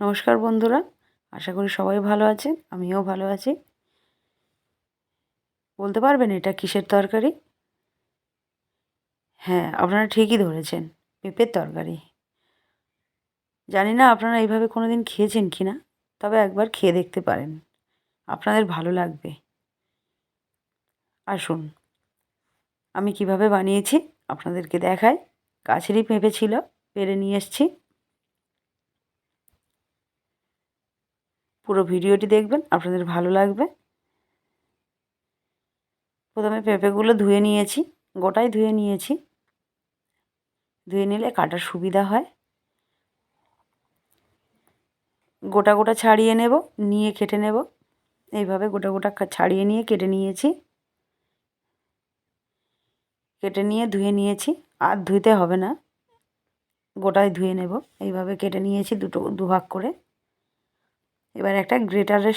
নমস্কার বন্ধুরা, আশা করি সবাই ভালো আছেন। আমিও ভালো আছি। বলতে পারবেন এটা কিসের তরকারি? হ্যাঁ, আপনারা ঠিকই ধরেছেন, পেঁপের তরকারি। জানি না আপনারা এইভাবে কোনোদিন খেয়েছেন কি না, তবে একবার খেয়ে দেখতে পারেন, আপনাদের ভালো লাগবে। আসুন, আমি কিভাবে বানিয়েছি আপনাদেরকে দেখাই। গাছেরই পেঁপে ছিল, পেড়ে নিয়ে এসেছি। পুরো ভিডিওটি দেখবেন, আপনাদের ভালো লাগবে। প্রথমে পেঁপেগুলো ধুয়ে নিয়েছি, গোটাই ধুয়ে নিয়েছি। ধুয়ে নিলে কাটার সুবিধা হয়। গোটা গোটা ছাড়িয়ে নেব, নিয়ে কেটে নেব। এইভাবে গোটা গোটা ছাড়িয়ে নিয়ে কেটে নিয়েছি। কেটে নিয়ে ধুয়ে নিয়েছি, আর ধুইতে হবে না, গোটায় ধুয়ে নেব। এইভাবে কেটে নিয়েছি দুভাগ করে। এবার একটা গ্রেটারের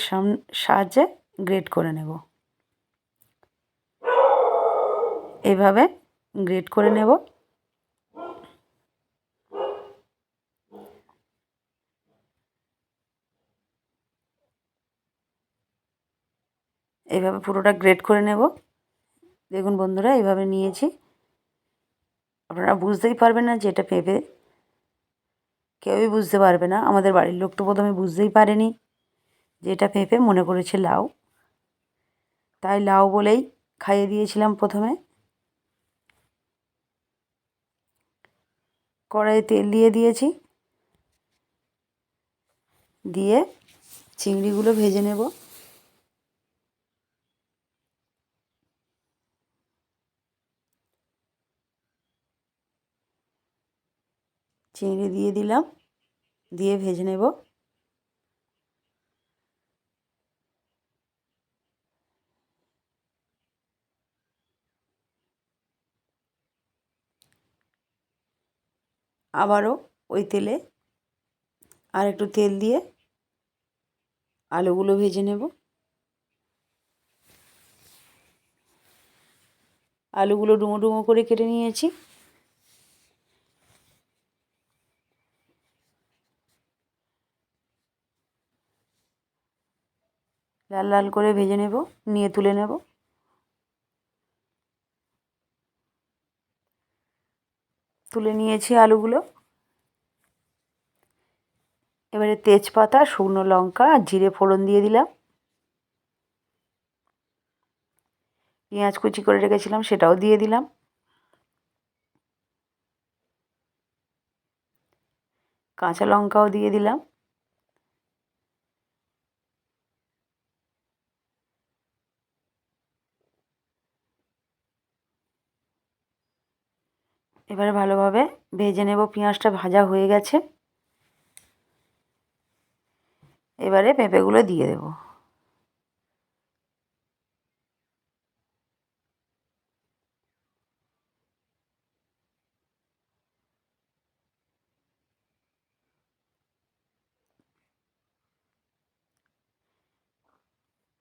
সাহায্যে গ্রেট করে নেব। এইভাবে গ্রেট করে নেব। এইভাবে পুরোটা গ্রেট করে নেব। দেখুন বন্ধুরা, এইভাবে নিয়েছি। আপনারা বুঝতেই পারবেন না যে এটা পেঁপে। কেউই বুঝতে পারবে না। আমাদের বাড়ির লোক তো প্রথমে বুঝতেই পারেনি যে এটা পেঁপে, মনে করেছে লাউ। তাই লাউ বলেই খাইয়ে দিয়েছিলাম প্রথমে। কড়াইয়ে তেল দিয়ে দিয়েছি, দিয়ে চিংড়িগুলো ভেজে নেব। চিংড়ি দিয়ে দিলাম, দিয়ে ভেজে নেব। আবারও ওই তেলে আর একটু তেল দিয়ে আলুগুলো ভেজে নেব। আলুগুলো ডুমো ডুমো করে কেটে নিয়েছি। লাল লাল করে ভেজে নেব, নিয়ে তুলে নেব। তুলে নিয়েছি আলুগুলো। এবারে তেজপাতা, শুকনো লঙ্কা আর জিরে ফোড়ন দিয়ে দিলাম। পেঁয়াজ কুচি করে রেখেছিলাম, সেটাও দিয়ে দিলাম। কাঁচা লঙ্কাও দিয়ে দিলাম। এবারে ভালোভাবে ভেজে নেব। পেঁয়াজটা ভাজা হয়ে গেছে। এবারে পেঁপেগুলো দিয়ে দেব।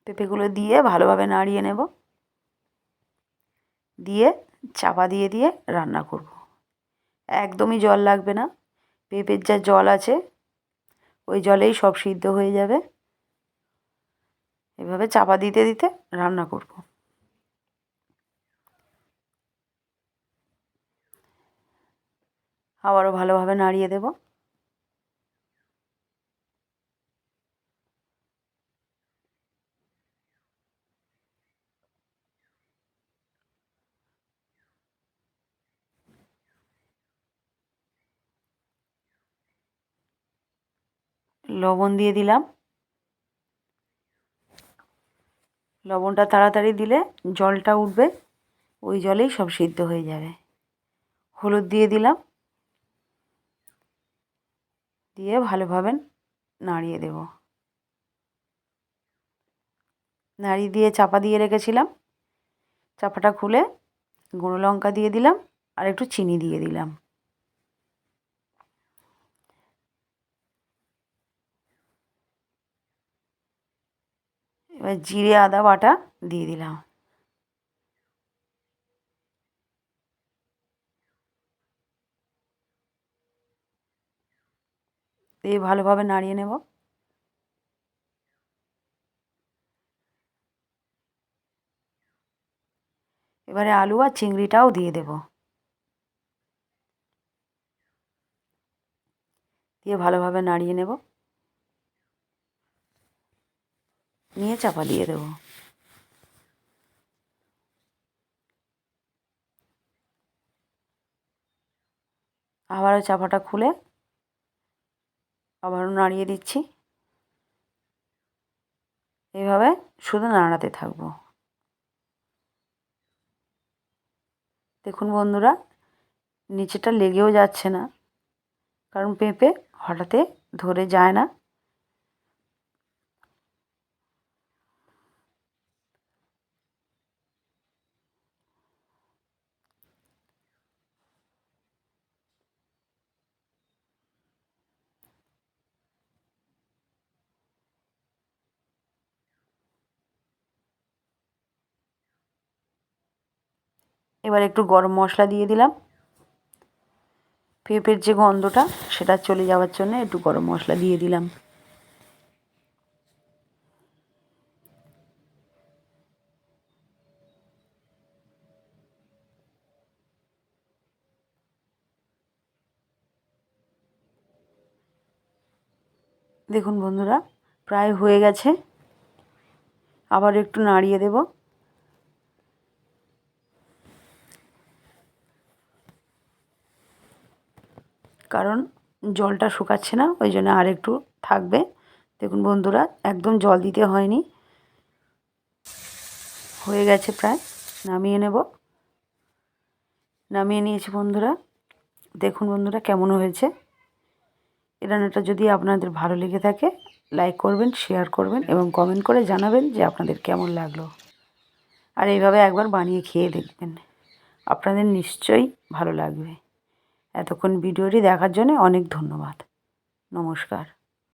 পেঁপেগুলো দিয়ে ভালোভাবে নাড়িয়ে নেব। দিয়ে চাপা দিয়ে দিয়ে রান্না করব। একদমই জল লাগবে না। পেঁপের যা জল আছে, ওই জলেই সব সিদ্ধ হয়ে যাবে। এভাবে চাপা দিতে দিতে রান্না করব। আবারও ভালোভাবে নাড়িয়ে দেব। লবণ দিয়ে দিলাম। লবণটা তাড়াতাড়ি দিলে জলটা উঠবে, ওই জলেই সব সিদ্ধ হয়ে যাবে। হলুদ দিয়ে দিলাম, দিয়ে ভালোভাবে নাড়িয়ে দেব। নাড়িয়ে দিয়ে চাপা দিয়ে রেখেছিলাম। চাপাটা খুলে গুঁড়ো লঙ্কা দিয়ে দিলাম, আর একটু চিনি দিয়ে দিলাম। এবার জিরে আদা বাটা দিয়ে দিলাম। দিয়ে ভালোভাবে নাড়িয়ে নেব। এবারে আলু আর চিংড়িটাও দিয়ে দেব, দিয়ে ভালোভাবে নাড়িয়ে নেব, নিয়ে চাপা দিয়ে দেব। আবারও চাপাটা খুলে আবারও নাড়িয়ে দিচ্ছি। এইভাবে শুধু নাড়াতে থাকবো। দেখুন বন্ধুরা, নিচেটা লেগেও যাচ্ছে না, কারণ পেঁপে হঠাৎ ধরে যায় না। এবার একটু গরম মশলা দিয়ে দিলাম। পেঁপের যে গন্ধটা সেটা চলে যাওয়ার জন্য একটু গরম মশলা দিয়ে দিলাম। দেখুন বন্ধুরা, প্রায় হয়ে গেছে। আবার একটু নাড়িয়ে দেব। কারণ জলটা শুকাচ্ছে না, ওই জন্য আর একটু থাকবে। দেখুন বন্ধুরা, একদম জল দিতে হয়নি, হয়ে গেছে প্রায়। নামিয়ে নেব। নামিয়ে নিয়েছি বন্ধুরা। দেখুন বন্ধুরা কেমন হয়েছে। এই রান্নাটা যদি আপনাদের ভালো লেগে থাকে, লাইক করবেন, শেয়ার করবেন এবং কমেন্ট করে জানাবেন যে আপনাদের কেমন লাগলো। আর এইভাবে একবার বানিয়ে খেয়ে দেখবেন, আপনাদের নিশ্চয়ই ভালো লাগবে। এতক্ষণ ভিডিওটি দেখার জন্য অনেক ধন্যবাদ। নমস্কার।